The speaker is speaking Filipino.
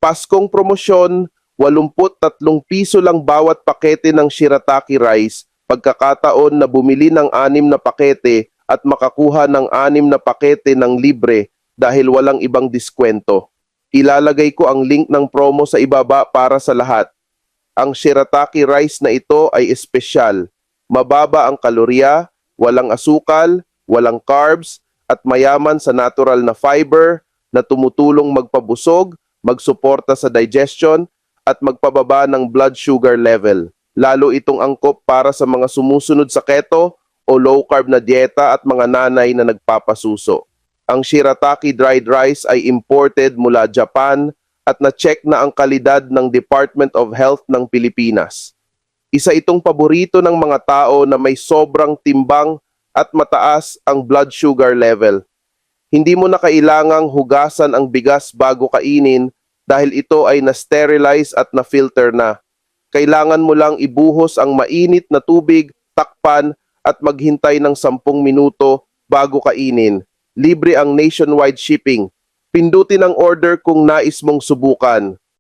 Paskong promosyon, 83 piso lang bawat pakete ng shirataki rice, pagkakataon na bumili ng 6 na pakete at makakuha ng 6 na pakete ng libre dahil walang ibang diskwento. Ilalagay ko ang link ng promo sa ibaba para sa lahat. Ang shirataki rice na ito ay espesyal. Mababa ang kalorya, walang asukal, walang carbs, at mayaman sa natural na fiber na tumutulong magpabusog, magsuporta sa digestion, at magpababa ng blood sugar level. Lalo itong angkop para sa mga sumusunod sa keto o low-carb na dieta at mga nanay na nagpapasuso. Ang shirataki dried rice ay imported mula Japan at na-check na ang kalidad ng Department of Health ng Pilipinas. Isa itong paborito ng mga tao na may sobrang timbang at mataas ang blood sugar level. Hindi mo na kailangang hugasan ang bigas bago kainin dahil ito ay na-sterilize at na-filter na. Kailangan mo lang ibuhos ang mainit na tubig, takpan at maghintay ng 10 minuto bago kainin. Libre ang nationwide shipping. Pindutin ang order kung nais mong subukan.